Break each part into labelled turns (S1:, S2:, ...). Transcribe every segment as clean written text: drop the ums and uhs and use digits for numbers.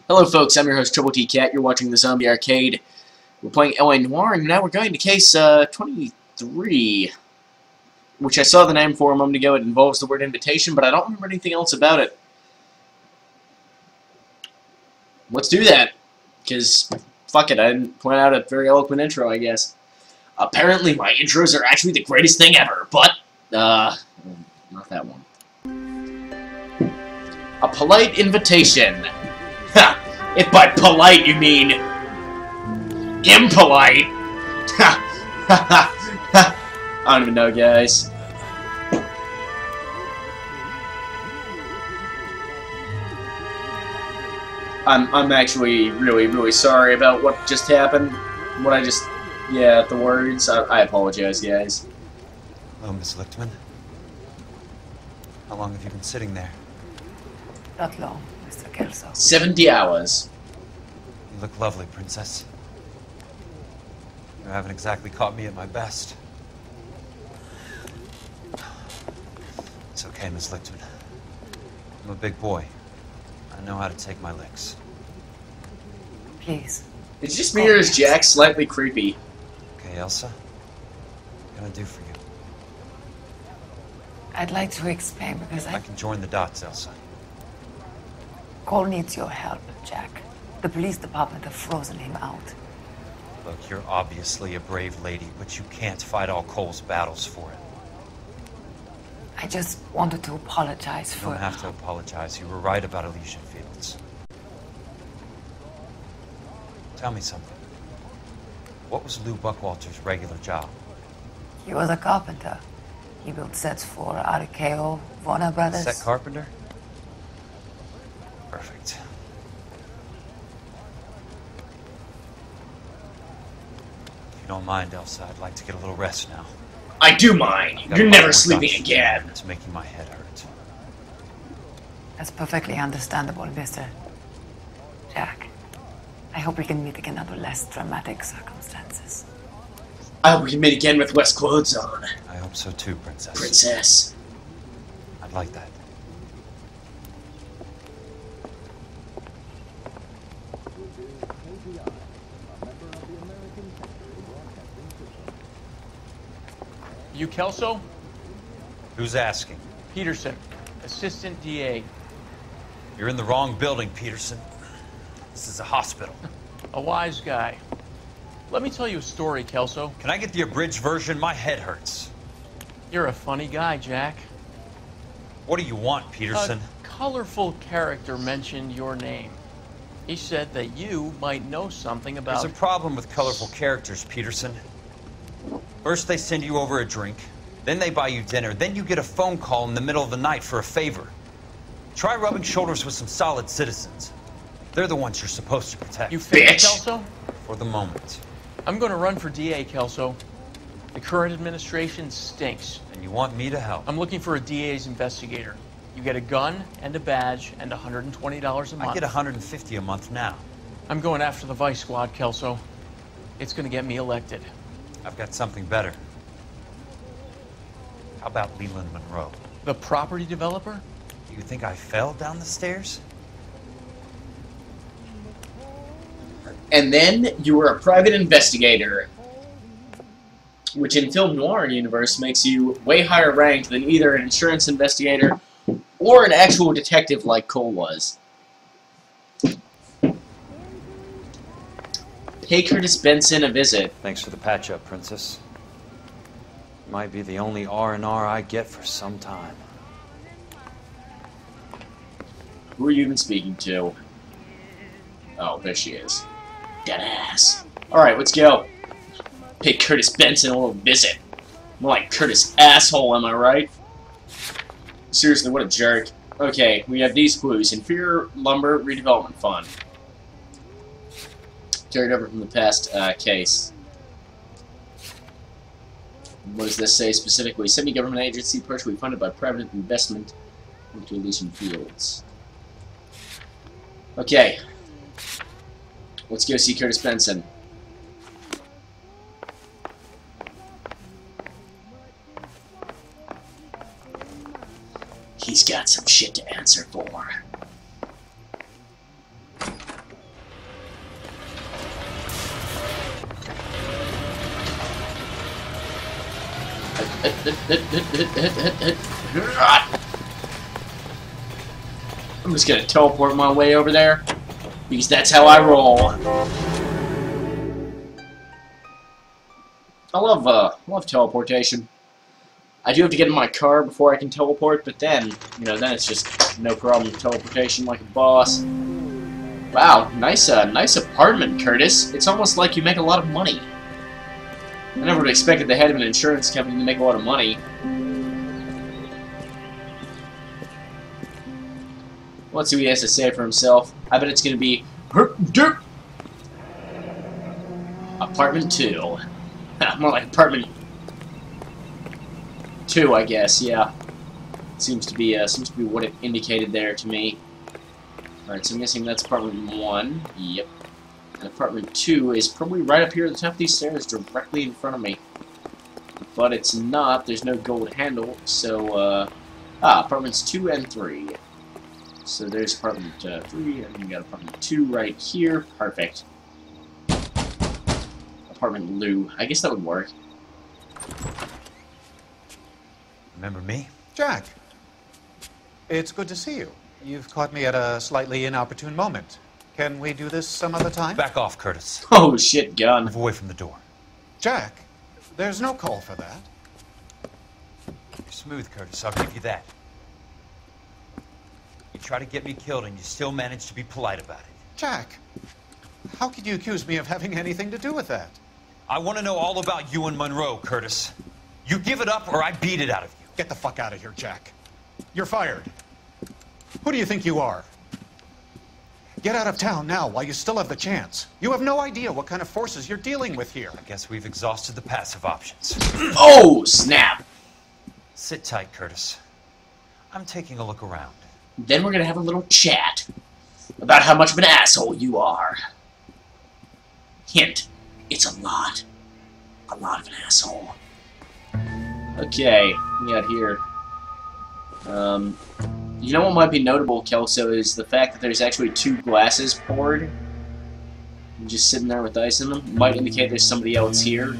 S1: Hello folks, I'm your host Troubletcat. You're watching the Zombie Arcade. We're playing Noire, and now we're going to case 23, which I saw the name for a moment ago. It involves the word invitation, but I don't remember anything else about it. Let's do that, because fuck it, I didn't point out a very eloquent intro, I guess. Apparently my intros are actually the greatest thing ever, but, not that one. A polite invitation. Ha! If by polite you mean impolite. Ha! Ha ha ha! I don't even know, guys. I'm actually really sorry about what just happened. Yeah, the words. I apologize, guys.
S2: Hello, Miss Lichtman. How long have you been sitting there?
S3: Not long, Mr. Kelso.
S1: 70 hours.
S2: You look lovely, Princess. You haven't exactly caught me at my best. It's okay, Miss Lichtman. I'm a big boy. I know how to take my licks.
S3: Please.
S1: It's just me or is Jack slightly creepy?
S2: Okay, Elsa? What can I do for you?
S3: I'd like to explain because
S2: I can join the dots, Elsa.
S3: Cole needs your help, Jack. The police department have frozen him out.
S2: Look, you're obviously a brave lady, but you can't fight all Cole's battles for it.
S3: I just wanted to apologize
S2: You
S3: for...
S2: don't have to apologize. You were right about Elysian Fields. Tell me something. What was Lou Buckwalter's regular job?
S3: He was a carpenter. He built sets for RKO, Warner Brothers.
S2: Set carpenter? Perfect. If you don't mind, Elsa, I'd like to get a little rest now.
S1: I do mind. You're never sleeping again.
S2: It's making my head hurt.
S3: That's perfectly understandable, Mr. Jack. I hope we can meet again under less dramatic circumstances.
S1: I hope we can meet again with less clothes on.
S2: I hope so too, Princess.
S1: Princess.
S2: I'd like that.
S4: You Kelso?
S2: Who's asking?
S4: Peterson, Assistant DA.
S2: You're in the wrong building, Peterson. This is a hospital.
S4: A wise guy. Let me tell you a story, Kelso.
S2: Can I get the abridged version? My head hurts.
S4: You're a funny guy, Jack.
S2: What do you want, Peterson?
S4: A colorful character mentioned your name. He said that you might know something about...
S2: There's a problem with colorful characters, Peterson. First they send you over a drink, then they buy you dinner, then you get a phone call in the middle of the night for a favor. Try rubbing shoulders with some solid citizens. They're the ones you're supposed to protect.
S4: You fit, Kelso?
S2: For the moment.
S4: I'm going to run for DA, Kelso. The current administration stinks.
S2: And you want me to help?
S4: I'm looking for a DA's investigator. You get a gun and a badge and $120 a month.
S2: I get $150 a month now.
S4: I'm going after the Vice Squad, Kelso. It's going to get me elected.
S2: I've got something better. How about Leland Monroe?
S4: The property developer?
S2: Do you think I fell down the stairs?
S1: And then you were a private investigator, which in film noir universe makes you way higher ranked than either an insurance investigator or an actual detective like Cole was. Pay Curtis Benson a visit.
S2: Thanks for the patch-up, Princess. Might be the only R&R I get for some time.
S1: Who are you even speaking to? Oh, there she is. Deadass. Alright, let's go. Pay Curtis Benson a little visit. More like Curtis Asshole, am I right? Seriously, what a jerk. Okay, we have these clues. Inferior Lumber Redevelopment Fund. Carried over from the past case. What does this say specifically? Semi-government agency partially funded by private investment into Elysian Fields. Okay. Let's go see Curtis Benson. He's got some shit to answer for. I'm just gonna teleport my way over there, because that's how I roll. I love teleportation. I do have to get in my car before I can teleport, but then, you know, then it's just no problem teleportation like a boss. Wow, nice apartment, Curtis. It's almost like you make a lot of money. I never would have expected the head of an insurance company to make a lot of money. Let's see what he has to say for himself. I bet it's gonna be apartment 2. More like apartment 2, I guess. Yeah, seems to be what it indicated there to me. All right, so I'm guessing that's apartment 1. Yep. And apartment 2 is probably right up here at the top of these stairs, directly in front of me. But it's not. There's no gold handle. So, apartments 2 and 3. So there's apartment 3, and we got apartment 2 right here. Perfect. Apartment Lou. I guess that would work.
S2: Remember me?
S5: Jack, it's good to see you. You've caught me at a slightly inopportune moment. Can we do this some other time?
S2: Back off, Curtis.
S1: Oh, shit, gun.
S2: Move away from the door.
S5: Jack, there's no call for that.
S2: You're smooth, Curtis. I'll give you that. You try to get me killed, and you still manage to be polite about it.
S5: Jack, how could you accuse me of having anything to do with that?
S2: I want to know all about you and Monroe, Curtis. You give it up, or I beat it out of you.
S5: Get the fuck out of here, Jack. You're fired. Who do you think you are? Get out of town now while you still have the chance. You have no idea what kind of forces you're dealing with here.
S2: I guess we've exhausted the passive options.
S1: Oh, snap.
S2: Sit tight, Curtis. I'm taking a look around.
S1: Then we're gonna have a little chat about how much of an asshole you are. Hint, it's a lot of an asshole. Okay, we got here. You know what might be notable, Kelso, is the fact that there's actually 2 glasses poured. Just sitting there with ice in them. Might indicate there's somebody else here.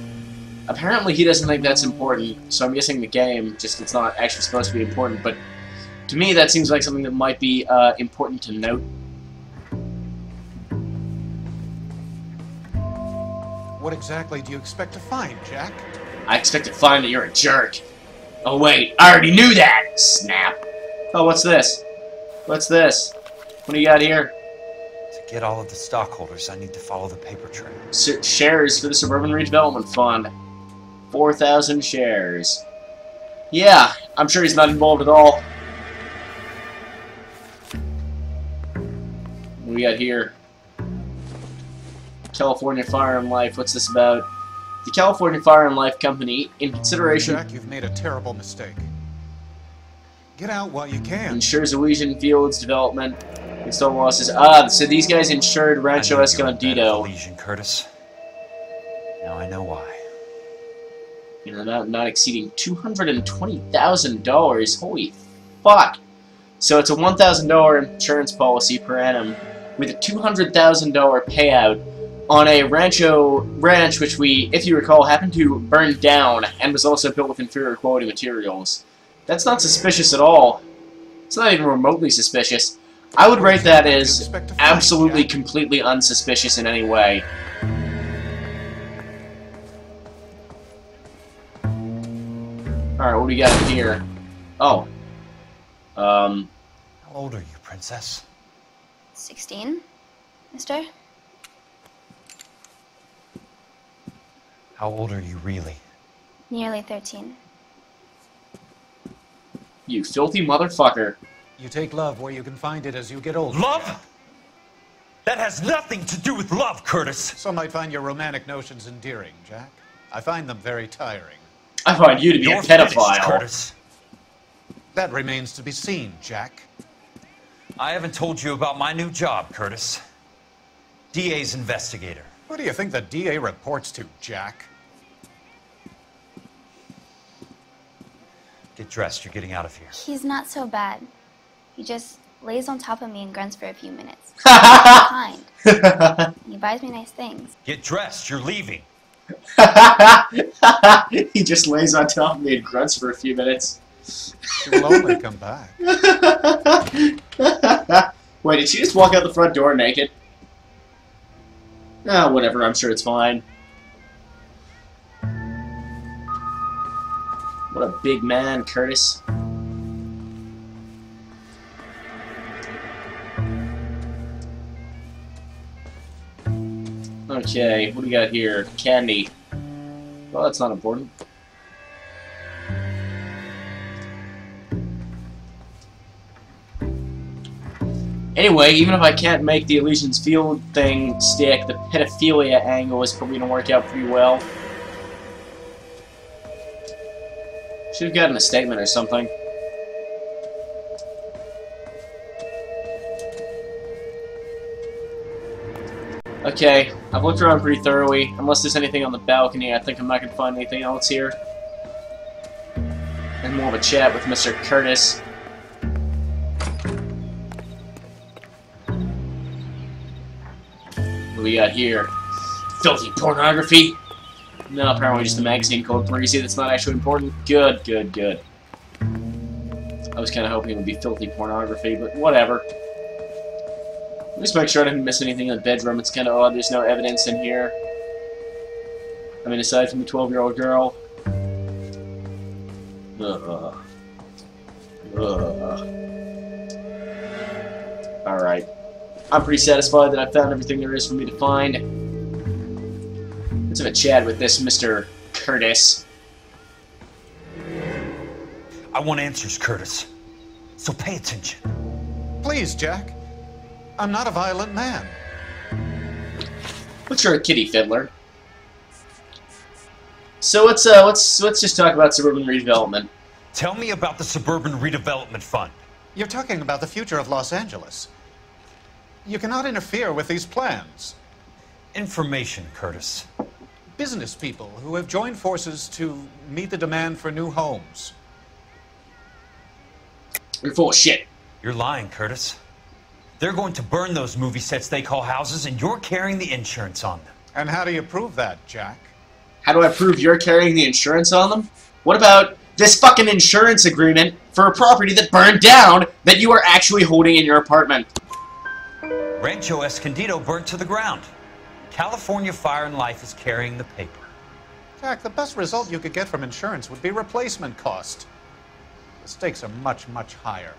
S1: Apparently he doesn't think that's important, so I'm guessing the game, just it's not actually supposed to be important, but to me that seems like something that might be important to note.
S5: What exactly do you expect to find, Jack?
S1: I expect to find that you're a jerk. Oh wait, I already knew that! Snap. Oh, what's this? What's this? What do you got here?
S2: To get all of the stockholders, I need to follow the paper trail.
S1: Shares for the Suburban Redevelopment Fund. 4,000 shares. Yeah, I'm sure he's not involved at all. What do we got here? California Fire and Life. What's this about? The California Fire and Life Company, in consideration...
S5: Jack, you've made a terrible mistake. Get out while you can.
S1: Ensures Elysian Fields development. Install losses. Ah, so these guys insured Rancho Escondido.
S2: Elysian, Curtis. Now I know why.
S1: You know, not exceeding $220,000. Holy fuck! So it's a $1,000 insurance policy per annum with a $200,000 payout on a ranch which we, if you recall, happened to burn down and was also built with inferior quality materials. That's not suspicious at all. It's not even remotely suspicious. I would rate that as absolutely, completely unsuspicious in any way. Alright, what do we got in here? Oh.
S2: How old are you, Princess?
S6: 16, mister?
S2: How old are you really?
S6: Nearly 13.
S1: You filthy motherfucker.
S5: You take love where you can find it as you get older.
S2: Love? That has nothing to do with love, Curtis.
S5: Some might find your romantic notions endearing, Jack. I find them very tiring.
S1: I find you to be
S2: You're
S1: a pedophile.
S2: finished, Curtis.
S5: That remains to be seen, Jack.
S2: I haven't told you about my new job, Curtis. DA's investigator.
S5: Who do you think the DA reports to, Jack?
S2: Get dressed, you're getting out of here.
S6: He's not so bad. He just lays on top of me and grunts for a few minutes. He's kind. He buys me nice things.
S2: Get dressed, you're leaving.
S1: He just lays on top of me and grunts for a few minutes.
S5: She will only come back.
S1: Wait, did she just walk out the front door naked? Ah, whatever, I'm sure it's fine. What a big man, Curtis. Okay, what do we got here? Candy. Well, that's not important. Anyway, even if I can't make the Illusions Field thing stick, the pedophilia angle is probably going to work out pretty well. Should have gotten a statement or something. Okay, I've looked around pretty thoroughly. Unless there's anything on the balcony, I think I'm not going to find anything else here. And more of a chat with Mr. Curtis. What do we got here? Filthy pornography? No, apparently just a magazine called Breezy that's not actually important. Good, good, good. I was kind of hoping it would be filthy pornography, but whatever. Just make sure I didn't miss anything in the bedroom. It's kind of odd there's no evidence in here. I mean, aside from the 12-year-old girl. Alright. I'm pretty satisfied that I found everything there is for me to find. Let's have a chat with this Mr. Curtis.
S2: I want answers, Curtis. So pay attention.
S5: Please, Jack. I'm not a violent man.
S1: What's your kitty fiddler? So let's just talk about suburban redevelopment.
S2: Tell me about the Suburban Redevelopment Fund.
S5: You're talking about the future of Los Angeles. You cannot interfere with these plans.
S2: Information, Curtis.
S5: Business people who have joined forces to meet the demand for new homes.
S1: You're full of shit.
S2: You're lying, Curtis. They're going to burn those movie sets they call houses, and you're carrying the insurance on them.
S5: And how do you prove that, Jack?
S1: How do I prove you're carrying the insurance on them? What about this fucking insurance agreement for a property that burned down that you are actually holding in your apartment?
S2: Rancho Escondido burnt to the ground. California Fire and Life is carrying the paper.
S5: Jack, the best result you could get from insurance would be replacement cost. The stakes are much, much higher.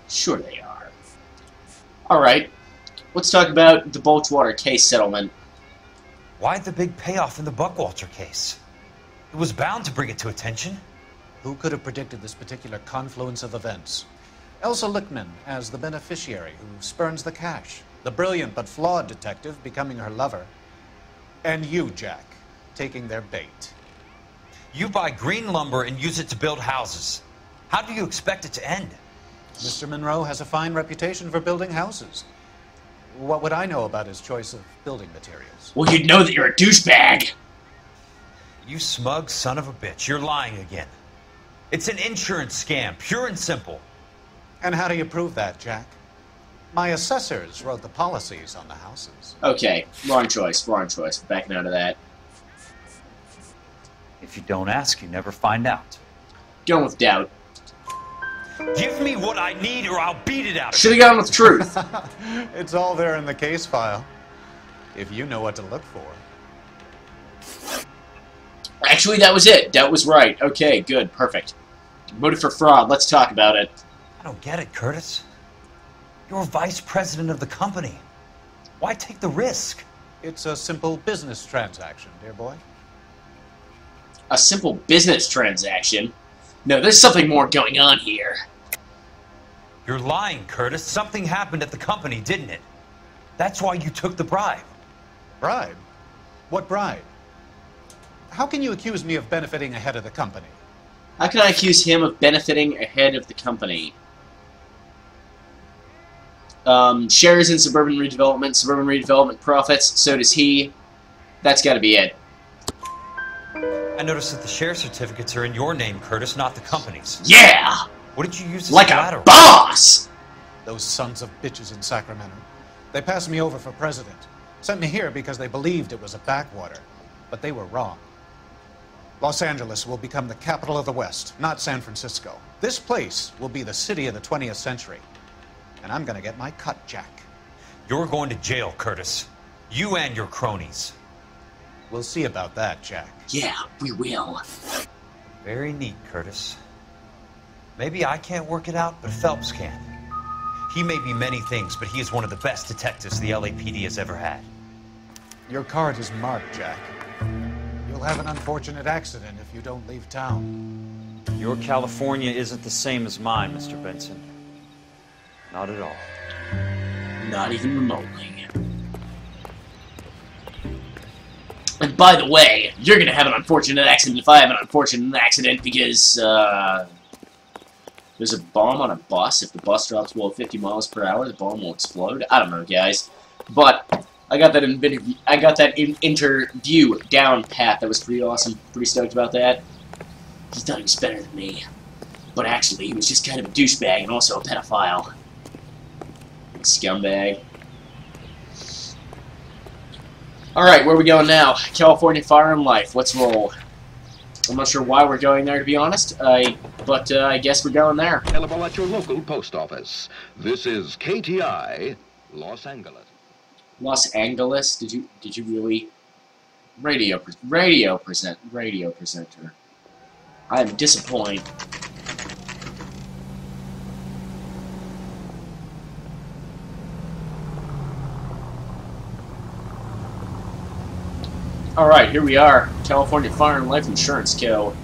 S1: Sure they are. Alright, let's talk about the Boltwater case settlement.
S2: Why the big payoff in the Buckwalter case? It was bound to bring it to attention.
S5: Who could have predicted this particular confluence of events? Elsa Lichtman as the beneficiary who spurns the cash. The brilliant but flawed detective becoming her lover. And you, Jack, taking their bait.
S2: You buy green lumber and use it to build houses. How do you expect it to end?
S5: Mr. Monroe has a fine reputation for building houses. What would I know about his choice of building materials?
S1: Well, you'd know that you're a douchebag.
S2: You smug son of a bitch. You're lying again. It's an insurance scam, pure and simple.
S5: And how do you prove that, Jack? My assessors wrote the policies on the houses.
S1: Okay, wrong choice, wrong choice. Backing out of that.
S2: If you don't ask, you never find out.
S1: Going with doubt.
S2: Give me what I need or I'll beat it out of you.
S1: Should've gone with truth.
S5: It's all there in the case file. If you know what to look for.
S1: Actually, that was it. That was right. Okay, good, perfect. Voted for fraud. Let's talk about it.
S2: I don't get it, Curtis. You're vice president of the company. Why take the risk?
S5: It's a simple business transaction, dear boy.
S1: A simple business transaction? No, there's something more going on here.
S2: You're lying, Curtis. Something happened at the company, didn't it? That's why you took the bribe.
S5: Bribe? What bribe? How can you accuse me of benefiting ahead of the company?
S1: How can I accuse him of benefiting ahead of the company? Shares in suburban redevelopment profits, so does he. That's gotta be it.
S2: I noticed that the share certificates are in your name, Curtis, not the company's.
S1: Yeah!
S2: What did you use as
S1: Like
S2: collateral?
S1: a boss!
S5: Those sons of bitches in Sacramento. They passed me over for president. Sent me here because they believed it was a backwater, but they were wrong. Los Angeles will become the capital of the West, not San Francisco. This place will be the city of the 20th century. And I'm gonna get my cut, Jack.
S2: You're going to jail, Curtis. You and your cronies.
S5: We'll see about that, Jack.
S1: Yeah, we will.
S2: Very neat, Curtis. Maybe I can't work it out, but Phelps can. He may be many things, but he is one of the best detectives the LAPD has ever had.
S5: Your card is marked, Jack. You'll have an unfortunate accident if you don't leave town.
S7: Your California isn't the same as mine, Mr. Benson. Not at all.
S1: Not even remotely. And by the way, you're gonna have an unfortunate accident if I have an unfortunate accident because, there's a bomb on a bus. If the bus drops below 50 miles per hour, the bomb will explode. I don't know, guys. But I got that interview down pat. That was pretty awesome. Pretty stoked about that. He thought he was better than me. But actually, he was just kind of a douchebag and also a pedophile. Scumbag. Alright, where are we going now? California Firearm Life. Let's roll. I'm not sure why we're going there, to be honest. But I guess we're going there.
S8: Available at your local post office. This is KTI, Los Angeles.
S1: Los Angeles? Did you really? Radio presenter. I'm disappointed. Alright, here we are. California Fire and Life Insurance Co.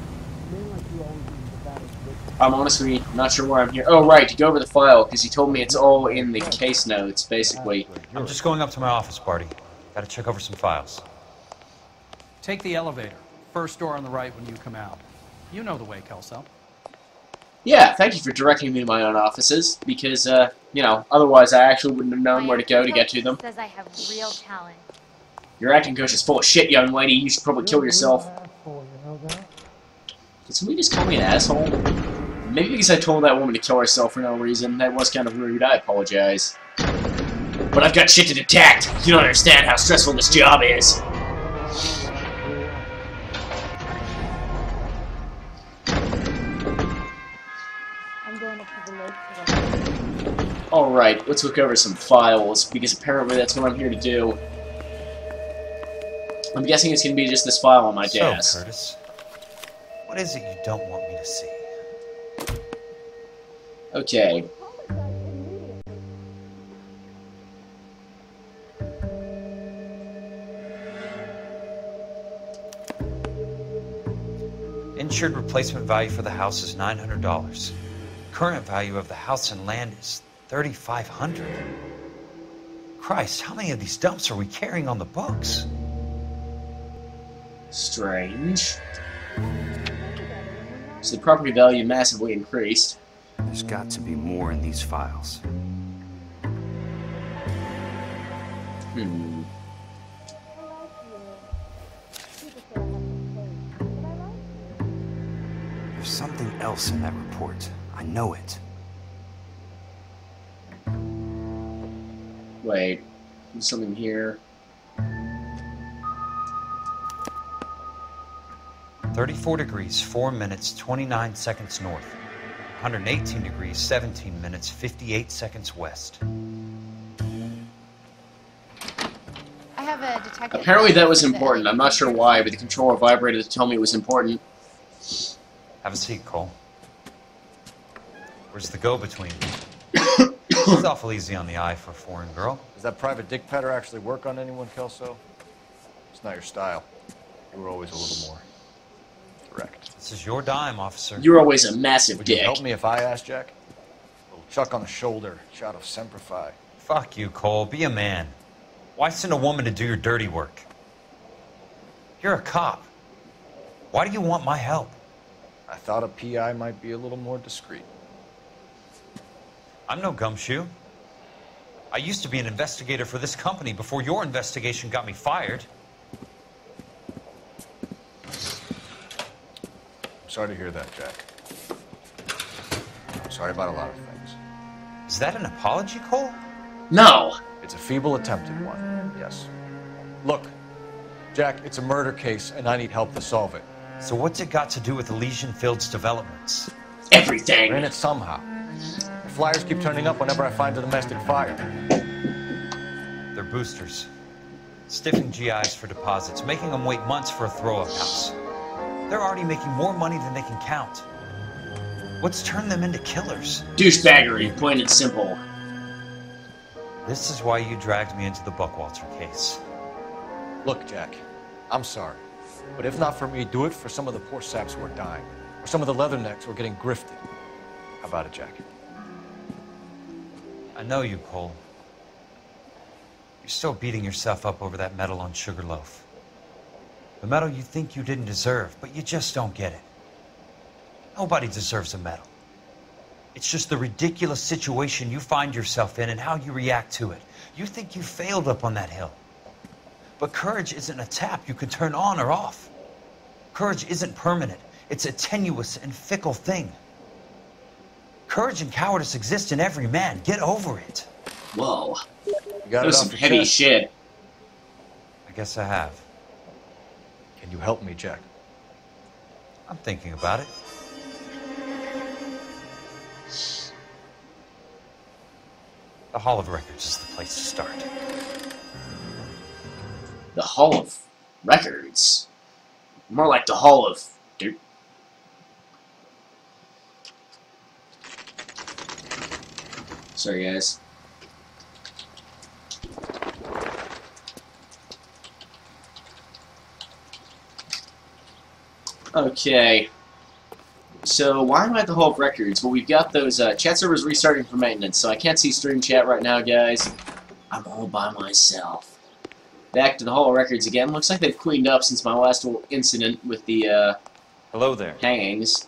S1: I'm honestly not sure why I'm here. Oh, right, to go over the file, because he told me it's all in the case notes, basically.
S2: I'm just going up to my office, Barty. Gotta check over some files.
S9: Take the elevator. First door on the right when you come out. You know the way, Kelso.
S1: Yeah, thank you for directing me to my own offices, because, you know, otherwise I actually wouldn't have known where to go to get to them.
S10: Says I have real talent.
S1: Your acting coach is full of shit, young lady. You should probably kill yourself. Did somebody just call me an asshole? Maybe because I told that woman to kill herself for no reason. That was kind of rude. I apologize. But I've got shit to detect. You don't understand how stressful this job is. Alright, let's look over some files, because apparently that's what I'm here to do. I'm guessing it's going to be just this file on my desk.
S2: So, Curtis, what is it you don't want me to see?
S1: Okay.
S2: Insured replacement value for the house is $900. Current value of the house and land is $3,500. Christ, how many of these dumps are we carrying on the books?
S1: Strange. So the property value massively increased.
S7: There's got to be more in these files. There's something else in that report. I know it.
S1: Wait, there's something here.
S2: 34 degrees, 4 minutes, 29 seconds north. 118 degrees, 17 minutes, 58 seconds west.
S10: I have a detective.
S1: Apparently that was important. I'm not sure why, but the controller vibrated to tell me it was important.
S2: Have a seat, Cole. Where's the go-between? She's awful easy on the eye for a foreign girl.
S11: Does that private dick petter actually work on anyone, Kelso? It's not your style. You were always a little more direct.
S2: This is your dime, officer.
S1: You're always a massive
S11: Would
S1: dick.
S11: you help me if I asked, Jack? A little chuck on the shoulder, shot of Semper Fi.
S2: Fuck you, Cole. Be a man. Why send a woman to do your dirty work? You're a cop. Why do you want my help?
S11: I thought a PI might be a little more discreet.
S2: I'm no gumshoe. I used to be an investigator for this company before your investigation got me fired.
S11: Sorry to hear that, Jack. Sorry about a lot of things.
S2: Is that an apology, Cole?
S1: No!
S11: It's a feeble attempt at one, yes. Look, Jack, it's a murder case, and I need help to solve it.
S2: So what's it got to do with Elysian Fields developments?
S1: Everything!
S11: We're in it somehow. The flyers keep turning up whenever I find a domestic fire.
S2: They're boosters. Stiffing GIs for deposits, making them wait months for a throw-up house. They're already making more money than they can count. What's turned them into killers?
S1: Douchebaggery, plain and simple.
S2: This is why you dragged me into the Buckwalter case.
S11: Look, Jack, I'm sorry. But if not for me, do it for some of the poor saps who are dying. Or some of the leathernecks who are getting grifted. How about it, Jack?
S2: I know you, Cole. You're still beating yourself up over that medal on Sugarloaf. The medal you think you didn't deserve, but you just don't get it. Nobody deserves a medal. It's just the ridiculous situation you find yourself in and how you react to it. You think you failed up on that hill. But courage isn't a tap you can turn on or off. Courage isn't permanent. It's a tenuous and fickle thing. Courage and cowardice exist in every man. Get over it.
S1: Whoa.
S11: That
S1: was some heavy shit.
S2: I guess I have.
S11: Can you help me, Jack?
S2: I'm thinking about it. The Hall of Records is the place to start.
S1: The Hall of Records? More like the Hall of... Dirt. Sorry, guys. Okay. So, why am I at the Hall of Records? Well, we've got those chat servers restarting for maintenance, so I can't see stream chat right now, guys. I'm all by myself. Back to the Hall of Records again. Looks like they've cleaned up since my last little incident with the,
S7: Hello there.
S1: hangings.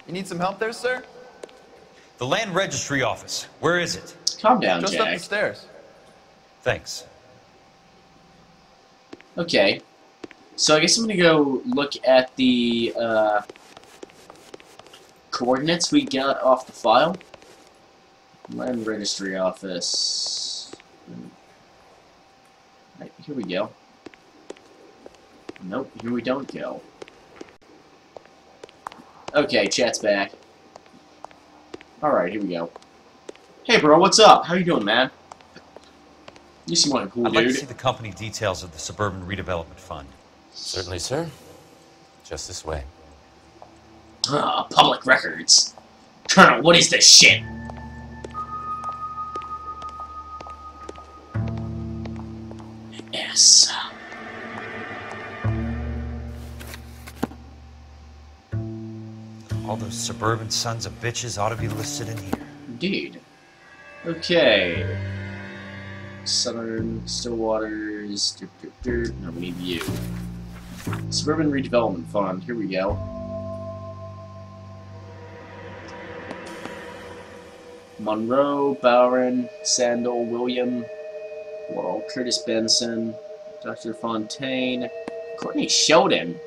S12: You need some help there, sir?
S2: The Land Registry Office. Where is it?
S1: Calm down,
S12: Just
S1: Jack.
S12: up the stairs.
S2: Thanks.
S1: Okay. So I guess I'm gonna go look at the, coordinates we got off the file. Land Registry Office. Right, here we go. Nope, here we don't go. Okay, chat's back. Alright, here we go. Hey bro, what's up? How you doing, man? You seem like a cool
S2: I'd
S1: dude.
S2: like to see the company details of the Suburban Redevelopment Fund.
S13: Certainly, sir. Just this way.
S1: Public records. Colonel, what is this shit? Yes.
S2: All those suburban sons of bitches ought to be listed in here.
S1: Indeed. Okay. Southern Stillwaters. No, we need you. Suburban Redevelopment Fund. Here we go. Monroe, Bowron, Sandal, William, Laurel, Curtis Benson, Dr. Fontaine, Courtney Sheldon.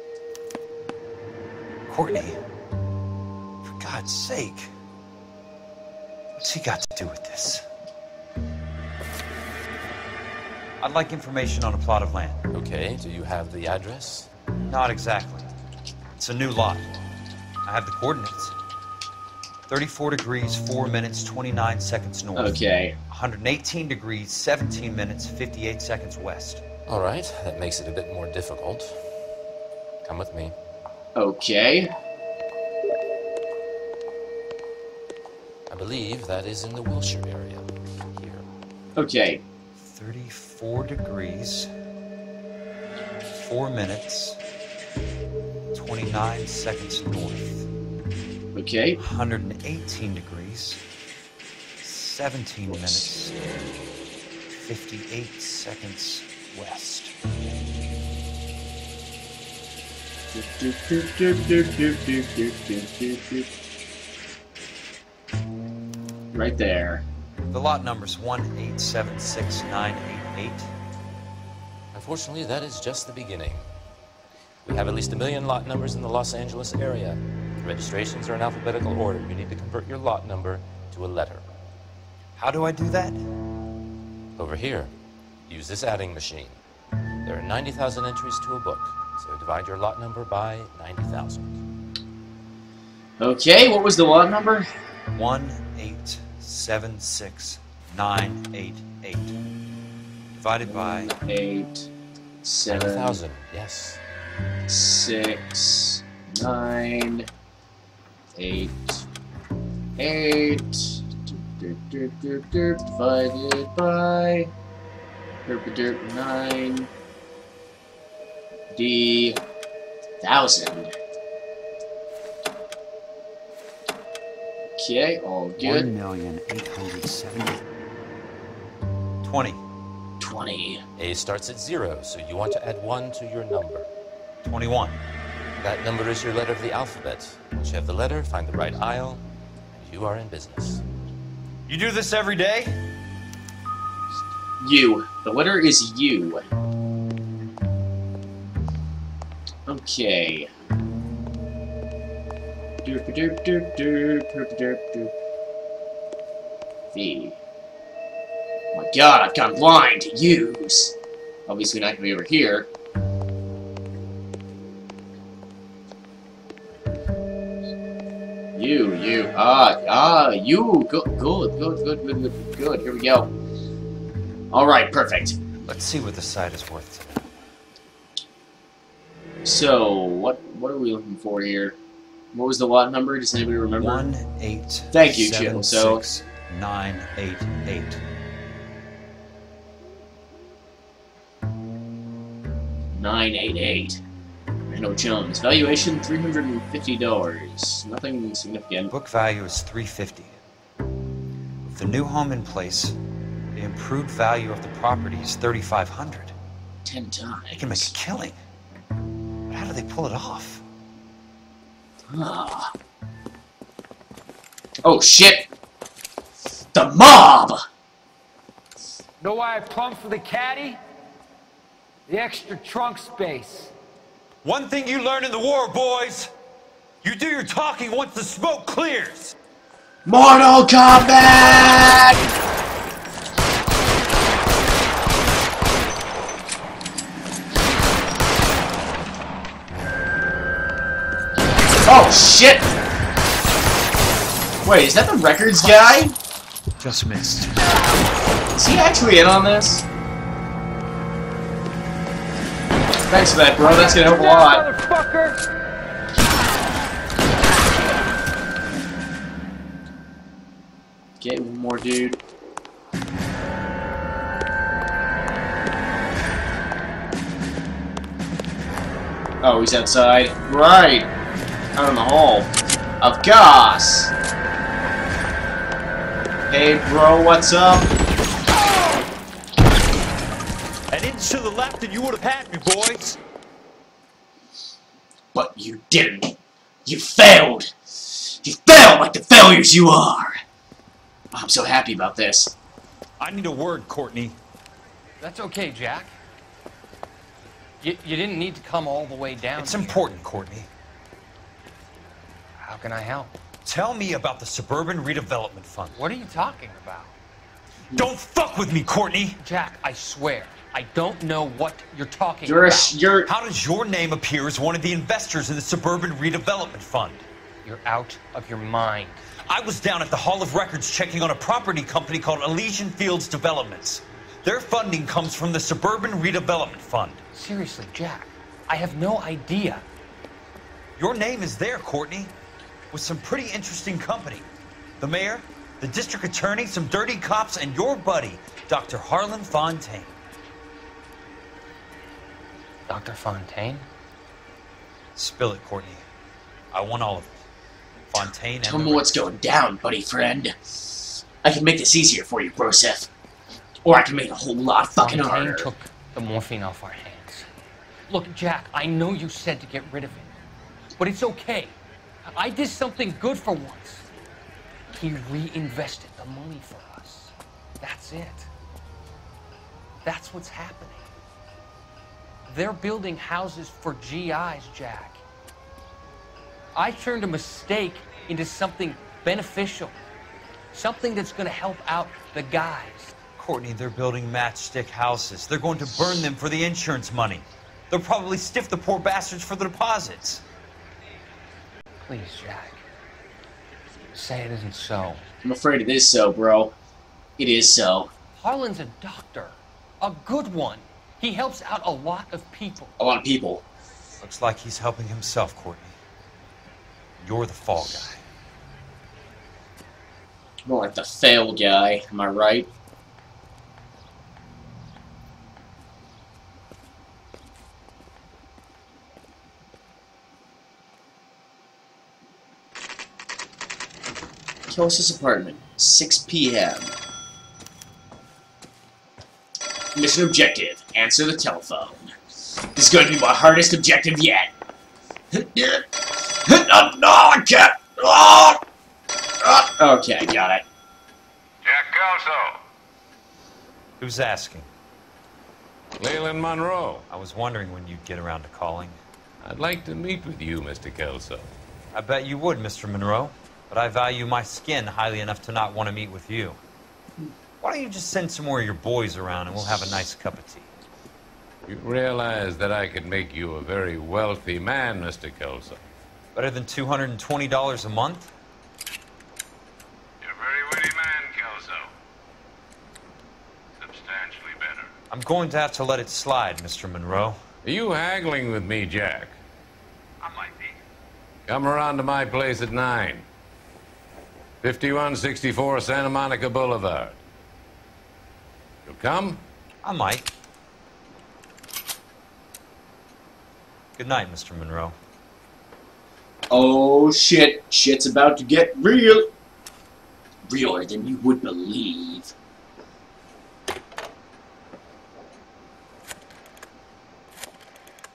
S2: Courtney? For God's sake. What's he got to do with this? I'd like information on a plot of land.
S13: Okay, do you have the address?
S2: Not exactly. It's a new lot. I have the coordinates. 34 degrees, 4 minutes, 29 seconds north.
S1: Okay.
S2: 118 degrees, 17 minutes, 58 seconds west.
S13: All right, that makes it a bit more difficult. Come with me.
S1: Okay.
S13: I believe that is in the Wilshire area. Here.
S1: Okay.
S2: 34 degrees, 4 minutes, 29 seconds north.
S1: Okay.
S2: 118 degrees, 17 minutes, 58 seconds west.
S1: Right there.
S2: The lot number's 1876988.
S13: Unfortunately, that is just the beginning. We have at least 1 million lot numbers in the Los Angeles area. Registrations are in alphabetical order. You need to convert your lot number to a letter.
S2: How do I do that?
S13: Over here. Use this adding machine. There are 90,000 entries to a book, so divide your lot number by 90,000.
S1: Okay, what was the lot number?
S2: 1876988. Divided by
S13: 90,000, yes.
S1: 6, 9, 8, 8. Divided by 9 D,000. Okay, all good.
S2: 1,870,000. 20.
S1: 20.
S13: A starts at 0, so you want to add 1 to your number.
S2: 21.
S13: That number is your letter of the alphabet. Once you have the letter, find the right aisle, and you are in business.
S2: You do this every day?
S1: U. The letter is U. Okay. V. Oh my god, I've gone blind to U's. Obviously not gonna be over here. U. U. Good. Here we go. Alright, perfect.
S2: Let's see what the site is worth today.
S1: So, what are we looking for here? What was the lot number? Does anybody remember?
S2: 1876988.
S1: Thank you, Jill. So 988. Randall Jones. Valuation $350. Nothing significant.
S2: Book value is $350. With the new home in place, the improved value of the property is $3,500.
S1: 10 times.
S2: They can make a killing. But how do they pull it off?
S1: Ah. Oh shit! The mob!
S12: Know why I plumbed for the caddy? The extra trunk space.
S2: One thing you learn in the war, boys. You do your talking once the smoke clears.
S1: Mortal Kombat! Oh shit! Wait, is that the records guy?
S5: Just missed.
S1: Is he actually in on this? Thanks for that, bro. That's gonna help a lot. Okay, one more dude. Oh, he's outside. Right! Out in the hall. Of course! Hey, bro, what's up?
S2: An inch to the left and you would have had me, boys.
S1: But you didn't. You failed! You failed like the failures you are! I'm so happy about this.
S2: I need a word, Courtney.
S9: That's okay, Jack. You didn't need to come all the way down.
S2: It's important, Courtney.
S9: How can I help?
S2: Tell me about the Suburban Redevelopment Fund.
S9: What are you talking about?
S2: Don't fuck with me, Courtney!
S9: Jack, I swear, I don't know what you're talking about.
S2: How does your name appear as one of the investors in the Suburban Redevelopment Fund?
S9: You're out of your mind.
S2: I was down at the Hall of Records checking on a property company called Elysian Fields Developments. Their funding comes from the Suburban Redevelopment Fund.
S9: Seriously, Jack, I have no idea.
S2: Your name is there, Courtney, with some pretty interesting company. The mayor, the district attorney, some dirty cops, and your buddy, Dr. Harlan Fontaine.
S9: Dr. Fontaine?
S2: Spill it, Courtney. I want all of it. Fontaine
S1: Tell me what's going down, buddy friend. I can make this easier for you, Broseph. Or I can make it a whole lot fucking harder.
S9: Fontaine took the morphine off our hands. Look, Jack, I know you said to get rid of it. But it's okay. I did something good for once. He reinvested the money for us. That's it. That's what's happening. They're building houses for GIs, Jack. I turned a mistake into something beneficial. Something that's going to help out the guys.
S2: Courtney, they're building matchstick houses. They're going to burn them for the insurance money. They'll probably stiff the poor bastards for the deposits.
S9: Please, Jack. Say it isn't so.
S1: I'm afraid it is so, bro. It is so.
S9: Harlan's a doctor. A good one. He helps out a lot of people.
S1: A lot of people.
S2: Looks like he's helping himself, Courtney. You're the fall guy.
S1: More like the fail guy, am I right? Kelce's apartment, 6 p.m. Mission objective, answer the telephone. This is going to be my hardest objective yet. No, I can't. Okay, got it.
S14: Jack Kelso.
S2: Who's asking?
S14: Leland Monroe.
S2: I was wondering when you'd get around to calling.
S14: I'd like to meet with you, Mr. Kelso.
S2: I bet you would, Mr. Monroe. But I value my skin highly enough to not want to meet with you. Why don't you just send some more of your boys around and we'll have a nice cup of tea?
S14: You realize that I could make you a very wealthy man, Mr. Kelso.
S2: Better than $220 a month?
S14: You're a very witty man, Kelso. Substantially better.
S2: I'm going to have to let it slide, Mr. Monroe.
S14: Are you haggling with me, Jack? I might be. Come around to my place at 9. 5164 Santa Monica Boulevard. You'll come?
S2: I might. Good night, Mr. Monroe.
S1: Oh shit. Shit's about to get real. Realer than you would believe.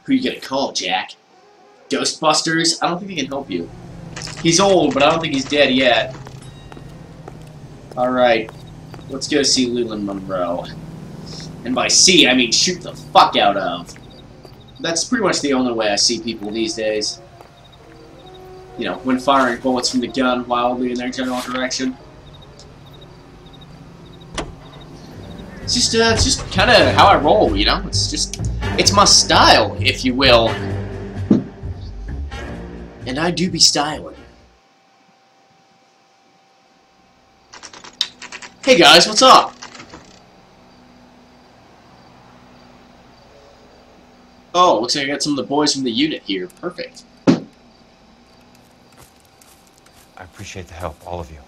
S1: Who you gonna call, Jack? Ghostbusters? I don't think they can help you. He's old, but I don't think he's dead yet. Alright. Let's go see Leland Monroe. And by see, I mean shoot the fuck out of. That's pretty much the only way I see people these days. You know, when firing bullets from the gun wildly in their general direction. It's just kind of how I roll, you know? It's my style, if you will. And I do be styling. Hey guys, what's up? Oh, looks like I got some of the boys from the unit here. Perfect.
S2: I appreciate the help, all of you.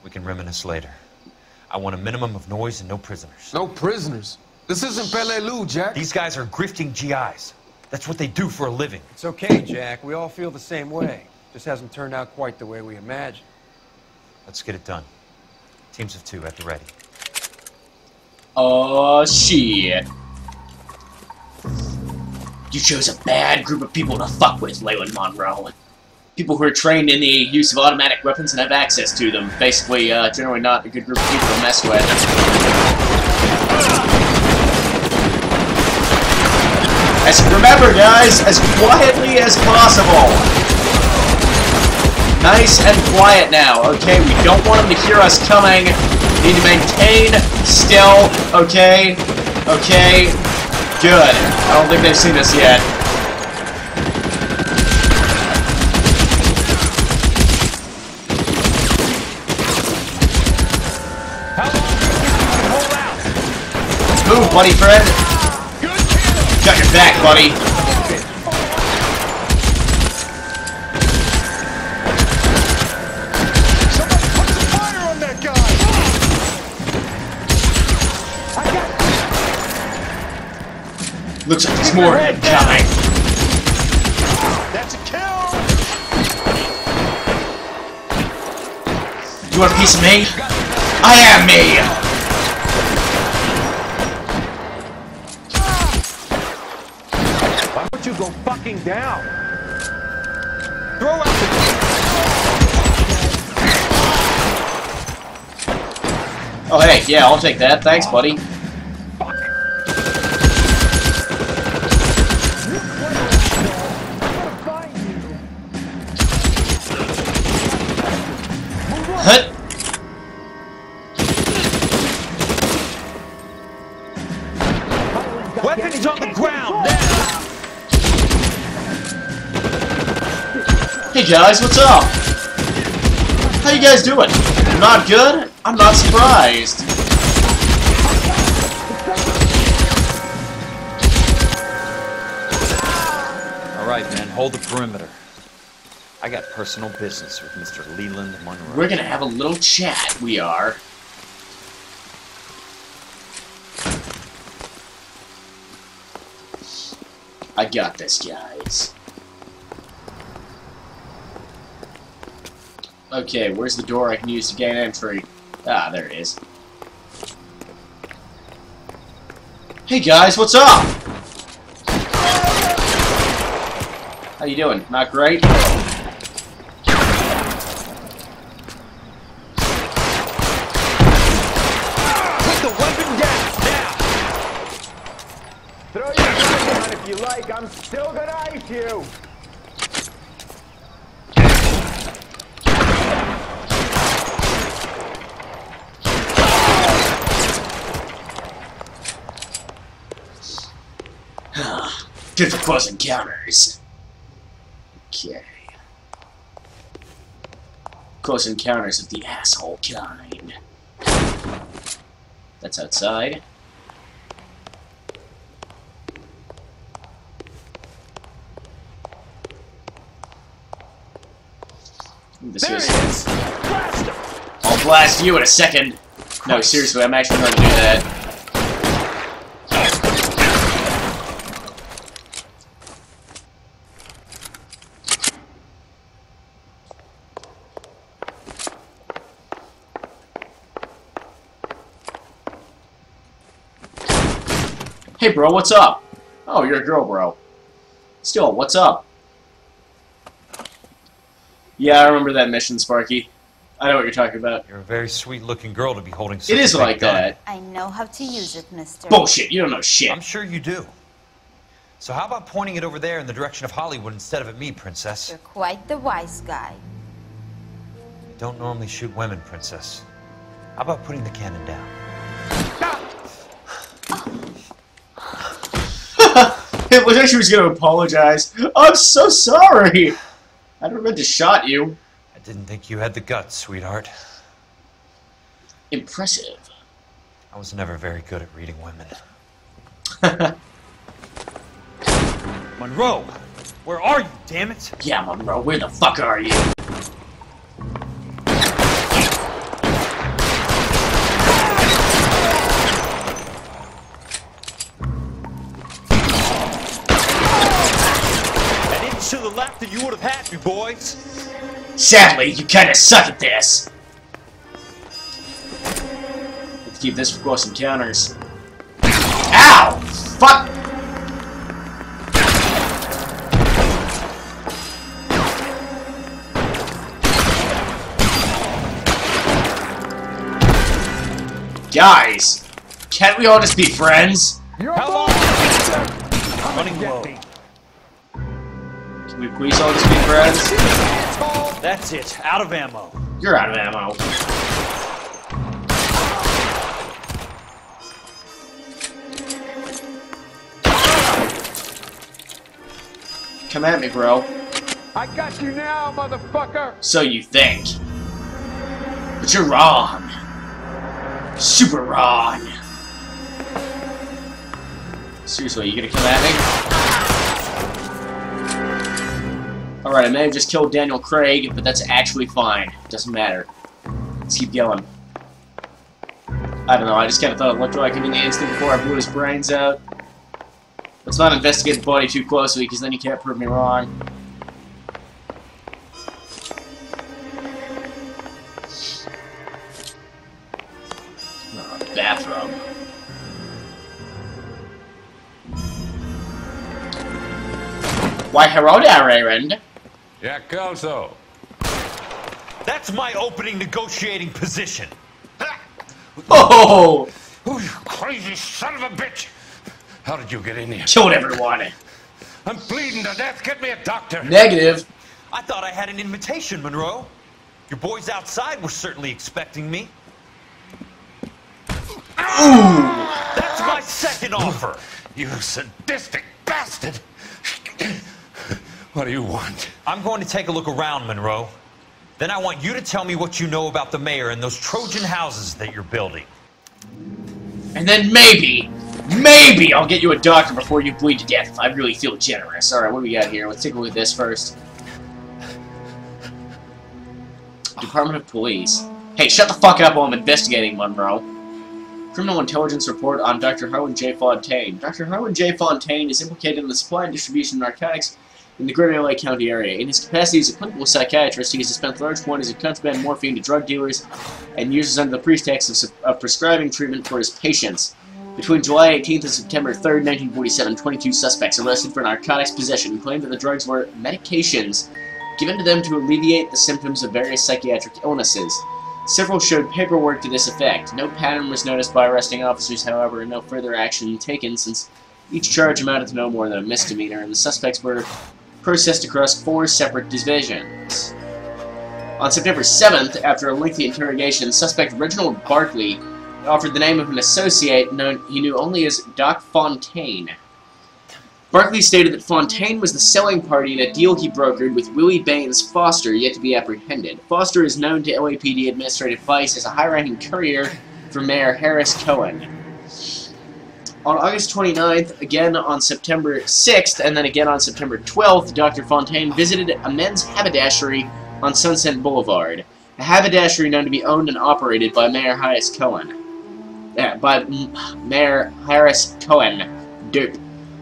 S2: We can reminisce later. I want a minimum of noise and no prisoners.
S15: No prisoners? This isn't Peleliu, Jack.
S2: These guys are grifting GIs. That's what they do for a living.
S15: It's okay, Jack. We all feel the same way. Just hasn't turned out quite the way we imagined.
S2: Let's get it done. Teams of 2 at the ready.
S1: Oh, shit. You chose a bad group of people to fuck with, Leland Monroe. People who are trained in the use of automatic weapons and have access to them. Basically, generally not a good group of people to mess with. Remember, guys, as quietly as possible. Nice and quiet now, okay? We don't want them to hear us coming. We need to maintain still, okay? Okay, good. I don't think they've seen us yet. Let's move, buddy friend. Got your back, buddy. Looks like there's more coming.
S15: That's a kill.
S1: You want a piece of me? I am me.
S15: Why don't you go fucking down?
S2: Throw out the...
S1: Oh hey, yeah, I'll take that. Thanks, buddy.
S2: Weapons on the ground now!
S1: Hey guys, what's up? How you guys doing? Not good? I'm not surprised.
S7: Alright, man, hold the perimeter. I got personal business with Mr. Leland Monroe.
S1: We're gonna have a little chat, we are. I got this, guys. Okay, where's the door I can use to gain entry? Ah, there it is. Hey guys, what's up? How you doing? Not great?
S16: Throw your gun down if you like. I'm still gonna ice you.
S1: Good for close encounters. Okay. Close encounters of the asshole kind. That's outside. This I'll blast you in a second. No, seriously, I'm actually going to do that. Hey, bro, what's up? Oh, you're a girl, bro. Still, what's up? Yeah, I remember that mission, Sparky. I know what you're talking about.
S2: You're a very sweet-looking girl to be holding such
S1: It is
S2: a big
S1: like
S2: gun.
S1: that.
S17: I know how to use it, mister.
S1: Bullshit, you don't know shit.
S2: I'm sure you do. So how about pointing it over there in the direction of Hollywood instead of at me, Princess?
S17: You're quite the wise guy.
S2: I don't normally shoot women, Princess. How about putting the cannon down?
S1: It looked like she was going to apologize. I'm so sorry. I never meant to shot you.
S2: I didn't think you had the guts, sweetheart.
S1: Impressive.
S2: I was never very good at reading women. Monroe! Where are you, damn it?
S1: Yeah, Monroe, where the fuck are you?
S2: To the left and you would have had me, boys.
S1: Sadly, you kinda suck at this. Let's keep this for close encounters. Ow! Fuck! Guys, can't we all just be friends?
S2: How long? Running low.
S1: Can we please all just be friends?
S2: That's it. Out of ammo.
S1: You're out of ammo. Come at me, bro.
S16: I got you now, motherfucker.
S1: So you think. But you're wrong. Super wrong. Seriously, you gonna come at me? Alright, I may have just killed Daniel Craig, but that's actually fine. Doesn't matter. Let's keep going. I don't know, I just kinda thought it looked like him in the instant before I blew his brains out. Let's not investigate the body too closely, because then you can't prove me wrong. Bathroom. Why, hello there, Aaron.
S14: Yeah, Kelso.
S2: That's my opening negotiating position.
S1: Oh!
S14: Oh, you crazy son of a bitch! How did you get in here?
S1: Killed everyone.
S14: I'm bleeding to death. Get me a doctor.
S1: Negative.
S2: I thought I had an invitation, Monroe. Your boys outside were certainly expecting me.
S1: Ooh!
S2: That's my second offer.
S14: You sadistic bastard! What do you want?
S2: I'm going to take a look around, Monroe. Then I want you to tell me what you know about the mayor and those Trojan houses that you're building.
S1: And then maybe I'll get you a doctor before you bleed to death if I really feel generous. Alright, what do we got here? Let's take a look at this first. Department of Police. Hey, shut the fuck up while I'm investigating, Monroe. Criminal intelligence report on Dr. Harlan J. Fontaine. Dr. Harlan J. Fontaine is implicated in the supply and distribution of narcotics in the greater LA County area. In his capacity as a clinical psychiatrist, he has dispensed large quantities of contraband morphine to drug dealers and uses under the pretext of prescribing treatment for his patients. Between July 18th and September 3rd, 1947, 22 suspects arrested for narcotics possession claimed that the drugs were medications given to them to alleviate the symptoms of various psychiatric illnesses. Several showed paperwork to this effect. No pattern was noticed by arresting officers, however, and no further action taken since each charge amounted to no more than a misdemeanor, and the suspects were processed across 4 separate divisions. On September 7th, after a lengthy interrogation, suspect Reginald Barkley offered the name of an associate he knew only as Doc Fontaine. Barkley stated that Fontaine was the selling party in a deal he brokered with Willie Baines Foster, yet to be apprehended. Foster is known to LAPD Administrative Vice as a high-ranking courier for Mayor Harris Cohen. On August 29th, again on September 6th, and then again on September 12th, Dr. Fontaine visited a men's haberdashery on Sunset Boulevard. A haberdashery known to be owned and operated by Mayor Harris Cohen. Dupe.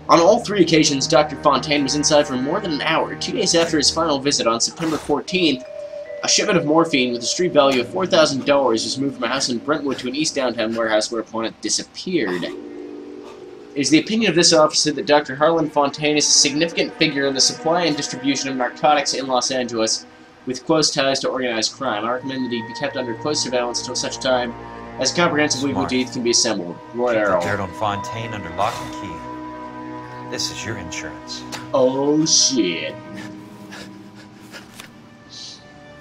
S1: On all 3 occasions, Dr. Fontaine was inside for more than an hour. 2 days after his final visit on September 14th, a shipment of morphine with a street value of $4,000 was moved from a house in Brentwood to an East Downtown warehouse whereupon it disappeared. It is the opinion of this officer that Dr. Harlan Fontaine is a significant figure in the supply and distribution of narcotics in Los Angeles with close ties to organized crime. I recommend that he be kept under close surveillance until such time as comprehensive legal deeds can be assembled. Roy Earl.
S2: Dirt on Fontaine under lock and key. This is your insurance.
S1: Oh, shit.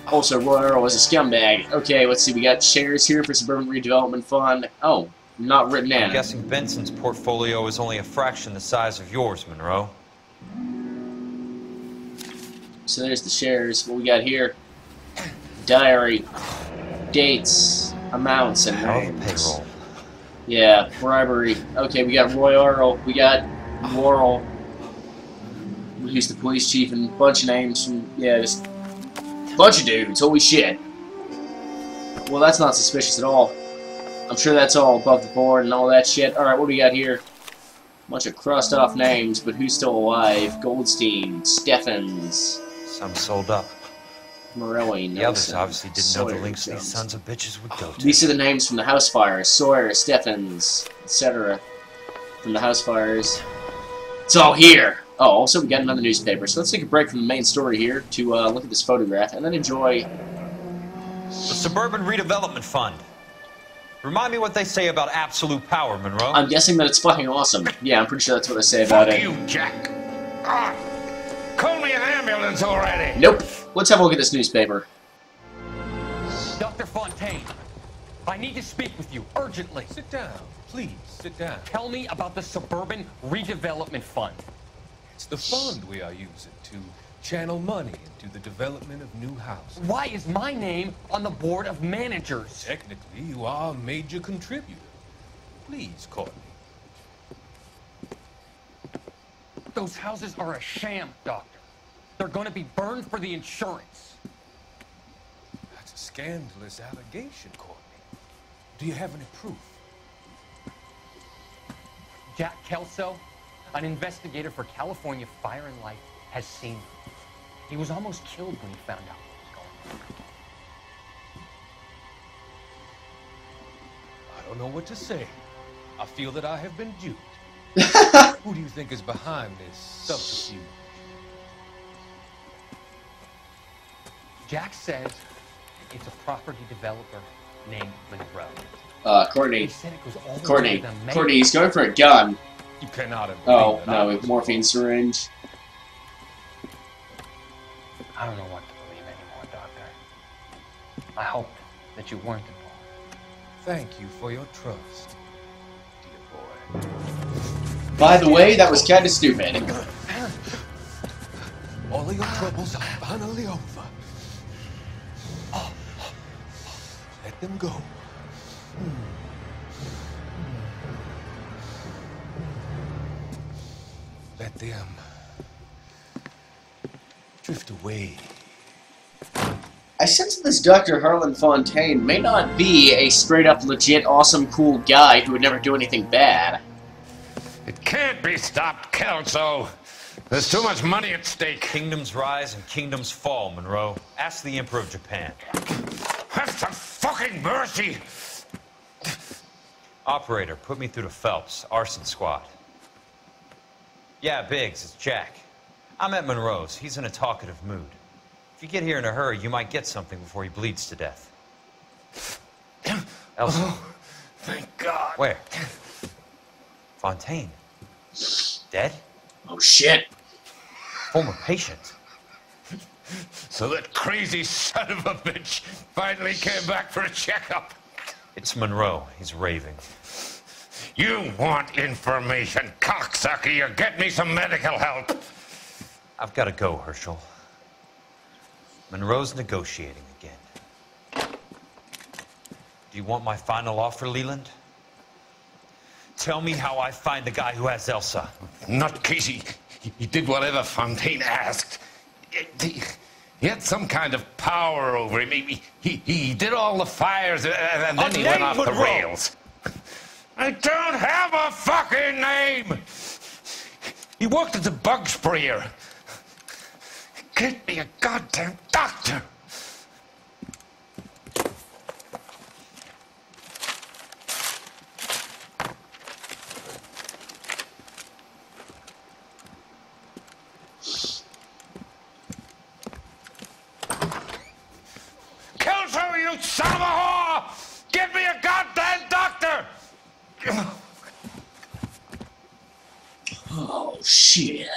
S1: Also, Roy Earl is a scumbag. Okay, let's see. We got shares here for Suburban Redevelopment Fund. Oh, not written in.
S2: I'm guessing Benson's portfolio is only a fraction the size of yours, Monroe.
S1: So there's the shares. What we got here? Diary. Dates. Amounts and names.
S2: Payroll.
S1: Yeah, bribery. Okay, we got Roy Earl. We got Laurel. He's the police chief and a bunch of names from, yeah, just a bunch of dudes. Holy shit. Well, that's not suspicious at all. I'm sure that's all above the board and all that shit. Alright, what do we got here? Bunch of crossed off names, but who's still alive? Goldstein, Steffens.
S2: Some sold up.
S1: Morelli,
S2: The others
S1: Nelson,
S2: obviously didn't know the
S1: Sawyer,
S2: links
S1: Jones.
S2: these sons of bitches would go to.
S1: These are the names from the house fires. Sawyer, Steffens, etc. From the house fires. It's all here! Oh, also we got another newspaper. So let's take a break from the main story here to look at this photograph and then enjoy...
S2: The Suburban Redevelopment Fund. Remind me what they say about absolute power, Monroe.
S1: I'm guessing that it's fucking awesome. Yeah, I'm pretty sure that's what they say about it.
S14: Fuck you, Jack. Call me an ambulance already.
S1: Nope. Let's have a look at this newspaper.
S9: Dr. Fontaine, I need to speak with you urgently.
S11: Sit down. Please, sit down.
S9: Tell me about the Suburban Redevelopment Fund.
S11: It's the fund we are using to channel money into the development of new houses.
S9: Why is my name on the board of managers?
S11: Technically, you are a major contributor. Please, Courtney.
S9: Those houses are a sham, Doctor. They're going to be burned for the insurance.
S11: That's a scandalous allegation, Courtney. Do you have any proof?
S9: Jack Kelso, an investigator for California Fire and Life, has seen them. He was almost killed when he found out what was going on.
S11: I don't know what to say. I feel that I have been duped. Who do you think is behind this subterfuge?
S9: Jack says it's a property developer named Monroe.
S1: Courtney.
S9: He said it goes all the way
S1: Courtney.
S9: to the mayor.
S1: Courtney, he's going for a gun.
S11: You cannot have
S1: Oh, no, a morphine syringe.
S9: I don't know what to believe anymore, Doctor. I hope that you weren't involved.
S11: Thank you for your trust, dear boy.
S1: By the way, that was kind of stupid.
S11: All of your troubles are finally over. Let them go. Let them drift away.
S1: I sense that this Dr. Harlan Fontaine may not be a straight-up, legit, awesome, cool guy who would never do anything bad.
S14: It can't be stopped, Kelso. There's too much money at stake.
S2: Kingdoms rise and kingdoms fall, Monroe. Ask the Emperor of Japan.
S14: Have some fucking mercy!
S2: Operator, put me through to Phelps, arson squad. Yeah, Biggs, it's Jack. I'm at Monroe's. He's in a talkative mood. If you get here in a hurry, you might get something before he bleeds to death. Elsa.
S14: Oh, thank God.
S2: Where? Fontaine. Dead?
S1: Oh, shit.
S2: Former patient.
S14: So that crazy son of a bitch finally came back for a checkup.
S2: It's Monroe. He's raving.
S14: You want information, cocksucker. You get me some medical help.
S2: I've got to go, Herschel. Monroe's negotiating again. Do you want my final offer, Leland? Tell me how I find the guy who has Elsa.
S14: Not Casey. He did whatever Fontaine asked. He had some kind of power over him. He did all the fires, and then he went off the rails. I don't have a fucking name! He worked as a bug sprayer. Get me a goddamn doctor! Kelso, you son of a whore! Get me a goddamn doctor!
S1: Oh, shit.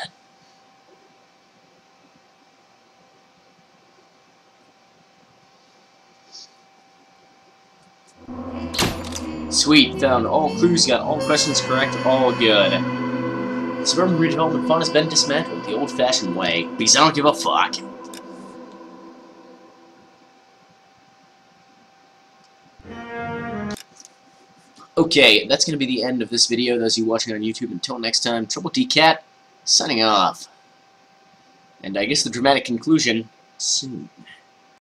S1: Sweet, found all clues, got all questions correct, all good. Suburban redevelopment fund has been dismantled the old-fashioned way, because I don't give a fuck. Okay, that's going to be the end of this video. Those of you watching on YouTube, until next time, Troubletcat, signing off. And I guess the dramatic conclusion, soon.